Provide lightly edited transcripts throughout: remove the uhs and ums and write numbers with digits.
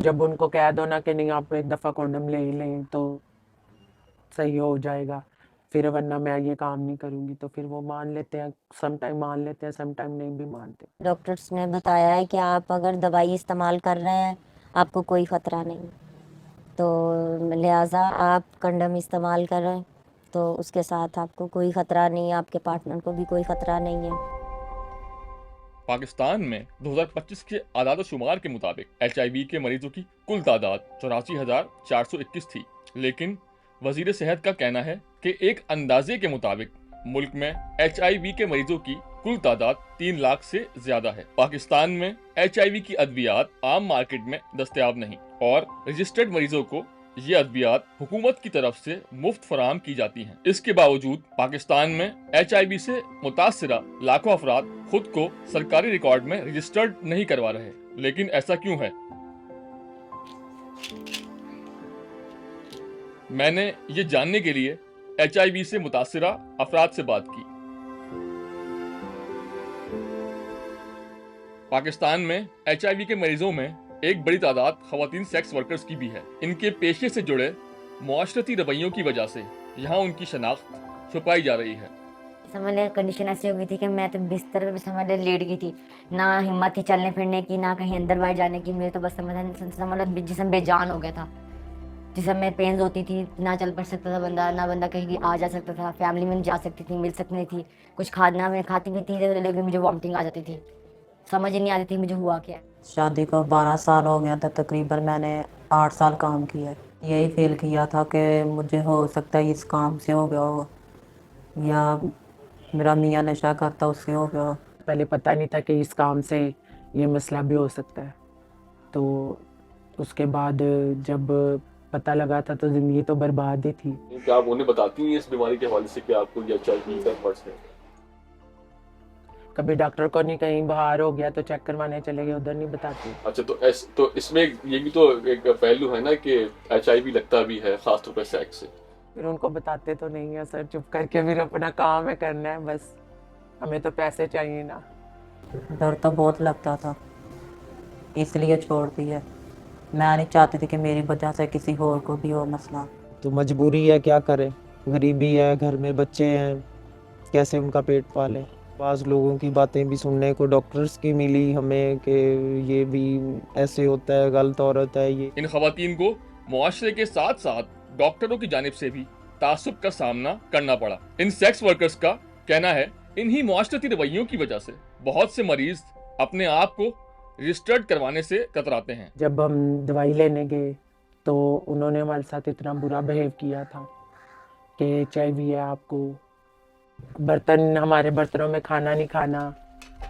जब उनको कह दो ना कि नहीं आप एक दफ़ा कॉन्डम ले ही लें तो सही हो जाएगा, फिर वरना मैं ये काम नहीं करूँगी, तो फिर वो मान लेते हैं, सम टाइम मान लेते हैं, सम टाइम नहीं भी मानते। डॉक्टर्स ने बताया है कि आप अगर दवाई इस्तेमाल कर रहे हैं आपको कोई ख़तरा नहीं, तो लिहाजा आप कंडम इस्तेमाल करें तो उसके साथ आपको कोई ख़तरा नहीं है, आपके पार्टनर को भी कोई ख़तरा नहीं है। पाकिस्तान में 2025 के आदाद शुमार के मुताबिक HIV के मरीजों की कुल तादाद 84,421 थी, लेकिन वजीर सेहत का कहना है कि एक अंदाजे के मुताबिक मुल्क में HIV के मरीजों की कुल तादाद 3 लाख से ज्यादा है। पाकिस्तान में HIV की अद्वियात आम मार्केट में दस्तयाब नहीं और रजिस्टर्ड मरीजों को ये अद्वियात हुकूमत की तरफ से मुफ्त फराहम की जाती हैं। इसके बावजूद पाकिस्तान में HIV से मुतासरा लाखों अफराद खुद को सरकारी रिकॉर्ड में रजिस्टर्ड नहीं करवा रहे, लेकिन ऐसा क्यों है? मैंने ये जानने के लिए HIV से मुतासरा अफराद से बात की। पाकिस्तान में HIV के मरीजों में एक बड़ी तादाद खवातीन सेक्स वर्कर्स की भी है। इनके पेशे से जुड़े मुआशरती रवैयों की वजह से यहाँ उनकी शनाख्त छुपाई जा रही है। समझ ले कंडीशन ऐसी हो गई थी कि मैं तो बिस्तर पे समझ ले लेट गई थी, ना हिम्मत थी चलने फिरने की, ना कहीं अंदर बाहर जाने की। मेरे तो बस समझ लो जिस्म बेजान हो गया था। जिसम में पेन्स होती थी, ना चल पड़ सकता था बंदा, ना बंदा कहीं भी आ जा सकता था, फैमिली में नहीं जा सकती थी, मिल सकती थी, कुछ खाना मैं खाती भी थी लेकिन मुझे वॉमिटिंग आ जाती थी, समझ ही नहीं आती थी मुझे हुआ क्या। शादी को 12 साल हो गया था, तकरीबन मैंने 8 साल काम किया। यही फील किया था कि मुझे हो सकता है इस काम से हो गया हो या मेरा मियाँ नशा करता उससे हो गया हो। पहले पता नहीं था कि इस काम से ये मसला भी हो सकता है, तो उसके बाद जब पता लगा था तो ज़िंदगी तो बर्बाद ही थी। क्या आप उन्हें बताती हैं इस बीमारी के हवाले से कि आपको ये HIV का मर्ज है? कभी डॉक्टर को नहीं, कहीं बाहर हो गया तो चेक करवाने चले गए, उधर नहीं बताती। अच्छा, तो इसमें ये भी तो एक पहलू है ना कि HIV लगता भी है, खासतौर पर सेक्स से। फिर उनको बताते तो नहीं है सर, चुप करके फिर अपना काम है करना है बस, हमें तो पैसे चाहिए ना। डर तो बहुत लगता था, इसलिए छोड़ दिया। मैं नहीं चाहती थी कि मेरी वजह से किसी और को भी हो मसला। तो मजबूरी है, क्या करें, गरीबी है, घर में बच्चे हैं, कैसे उनका पेट पालें। बाज़ लोगों की बातें भी सुनने को डॉक्टर्स की मिली हमें कि ये भी ऐसे होता है, गलत औरत है ये। इन खवातीन को मुआशरे के साथ साथ डॉक्टरों की जानिब से भी तासुब का सामना करना पड़ा। इन सेक्स वर्कर्स का कहना है इन्हीं मुआशरती रवैयों की वजह से बहुत से मरीज अपने आप को रजिस्टर्ड करवाने से कतराते हैं। जब हम दवाई लेने गए तो उन्होंने हमारे साथ इतना बुरा बिहेव किया था कि HIV है आपको, बर्तन हमारे बर्तनों में खाना नहीं खाना,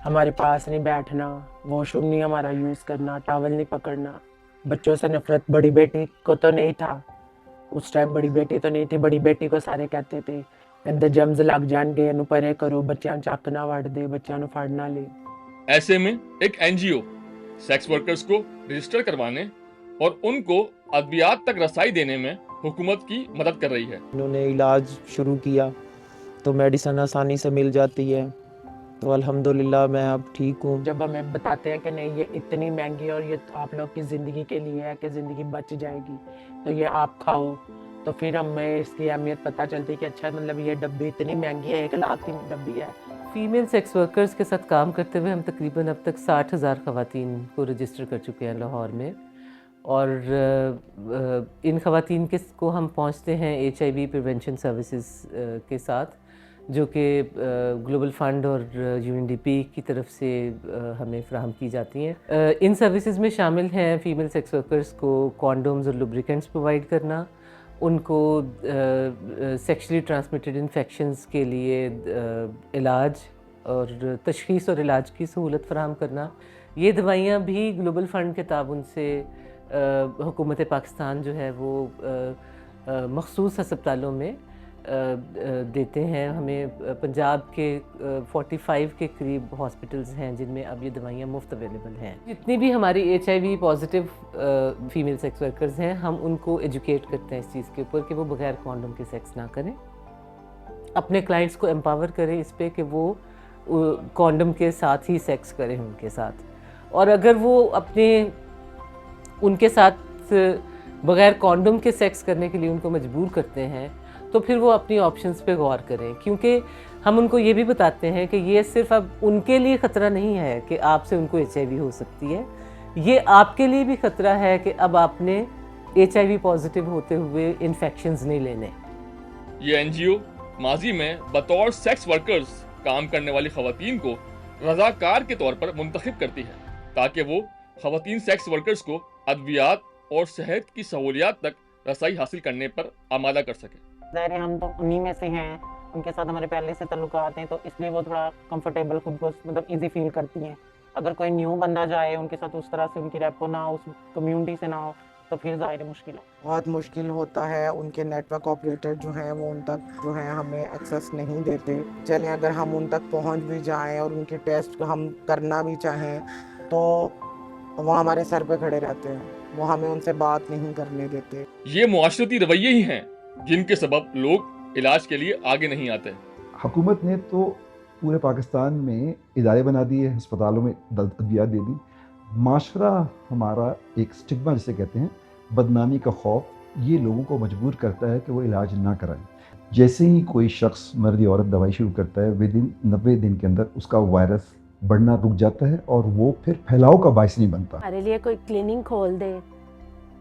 हमारे पास नहीं बैठना, वॉशरूम नहीं हमारा यूज़ करना, टॉवल नहीं पकड़ना। बच्चों से नफरत, बड़ी बेटी को तो नहीं था उस टाइम, बड़ी बेटी तो नहीं थी, बड़ी बेटी को सारे कहते थे अंदर जम्स लग जाएंगे, इन्हू परे करो, बच्चों चक ना वड़ दे, बच्चों फड़ ना ले। ऐसे में एक NGO सेक्स वर्कर्स को रजिस्टर करवाने और उनको अद्वियात तक रसाई देने में हुकूमत की मदद कर रही है। इन्होंने इलाज शुरू किया तो मेडिसिन आसानी से मिल जाती है, तो अल्हम्दुलिल्लाह मैं अब ठीक हूँ। जब हमें बताते हैं कि नहीं ये इतनी महंगी और ये आप लोग की ज़िंदगी के लिए है कि ज़िंदगी बच जाएगी तो ये आप खाओ, तो फिर हमें इसकी अहमियत पता चलती है कि अच्छा मतलब ये डब्बी इतनी महंगी है, 1 लाख की डब्बी है। फीमेल सेक्स वर्कर्स के साथ काम करते हुए हम तकरीबन अब तक 60,000 ख़वातीन को रजिस्टर कर चुके हैं लाहौर में, और इन ख़वातीन को हम पहुंचते हैं HIV प्रिवेंशन सर्विसेज के साथ, जो कि ग्लोबल फंड और UNDP की तरफ से हमें फ़राहम की जाती हैं। इन सर्विसेज में शामिल हैं फ़ीमेल सेक्स वर्कर्स को कॉन्डोम्स और लुब्रिकेंट्स प्रोवाइड करना, उनको सेक्शुअली ट्रांसमिटेड इन्फेक्शंस के लिए इलाज और तशख़ीस और इलाज की सहूलत फ़राहम करना। ये दवाइयाँ भी ग्लोबल फ़ंड के ताउन से हुकूमत पाकिस्तान जो है वो मख़सूस अस्पतालों में देते हैं। हमें पंजाब के 45 के करीब हॉस्पिटल्स हैं जिनमें अब ये दवाइयाँ मुफ्त अवेलेबल हैं। जितनी भी हमारी HIV positive female sex workers हैं, हम उनको एजुकेट करते हैं इस चीज़ के ऊपर कि वो बगैर कॉन्डम के सेक्स ना करें, अपने क्लाइंट्स को एम्पावर करें इस पे कि वो कॉन्डम के साथ ही सेक्स करें उनके साथ, और अगर वो अपने ان کے ساتھ بغیر کانڈوم کے سیکس کرنے کے لیے ان کو مجبور کرتے ہیں تو پھر وہ اپنی آپشنس پہ غور کریں، کیونکہ ہم ان کو یہ بھی بتاتے ہیں کہ یہ صرف اب ان کے لیے خطرہ نہیں ہے کہ آپ سے ان کو HIV ہو سکتی ہے، یہ آپ کے لیے بھی خطرہ ہے کہ اب آپ نے HIV پازیٹیو ہوتے ہوئے انفیکشنز نہیں لینے۔ یہ NGO ماضی میں بطور سیکس ورکرز کام کرنے والی خواتین کو رضاکار کے طور پر منتخب کرتی ہے تاکہ وہ خواتین سیکس ورکرز کو ادویات اور صحت کی سہولیات تک رسائی حاصل کرنے پر آمادہ کر سکے۔ ظاہر ہے ہم تو انہی میں سے ہیں، ان کے ساتھ ہمارے پہلے سے تعلقات ہیں، تو اس لیے وہ تھوڑا کمفرٹیبل خود کو مطلب ایزی فیل کرتی ہیں۔ اگر کوئی نیو بندہ جائے ان کے ساتھ اس طرح سے ان کی ریپو نہ ہو، اس کمیونٹی سے نہ ہو، تو پھر ظاہر مشکل ہے، بہت مشکل ہوتا ہے۔ ان کے نیٹ ورک آپریٹر جو ہیں وہ ان تک جو ہے ہمیں ایکسیس نہیں دیتے۔ چلیں اگر ہم ان تک پہنچ بھی جائیں اور ان کے ٹیسٹ ہم کرنا بھی چاہیں تو وہ ہمارے سر پہ کھڑے رہتے ہیں، وہ ہمیں ان سے بات نہیں کرنے دیتے۔ یہ معاشرتی رویے ہی ہیں جن کے سبب لوگ علاج کے لیے آگے نہیں آتے۔ حکومت نے تو پورے پاکستان میں ادارے بنا دیے، ہسپتالوں میں ادویات دے دی۔ معاشرہ ہمارا ایک سٹگما جسے کہتے ہیں، بدنامی کا خوف، یہ لوگوں کو مجبور کرتا ہے کہ وہ علاج نہ کرائیں۔ جیسے ہی کوئی شخص مرد یا عورت دوائی شروع کرتا ہے، ودن 90 دن کے اندر اس کا وائرس بڑھنا رک جاتا ہے اور وہ پھر پھیلاؤ کا باعث نہیں بنتا۔ ہمارے لیے کوئی کلینک کھول دے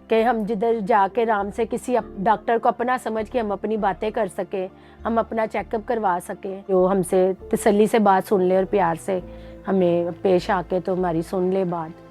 کہ ہم جدھر جا کے آرام سے کسی ڈاکٹر کو اپنا سمجھ کے ہم اپنی باتیں کر سکیں، ہم اپنا چیک اپ کروا سکیں، جو ہم سے تسلی سے بات سن لے اور پیار سے ہمیں پیش آ کے تو ہماری سن لے بات۔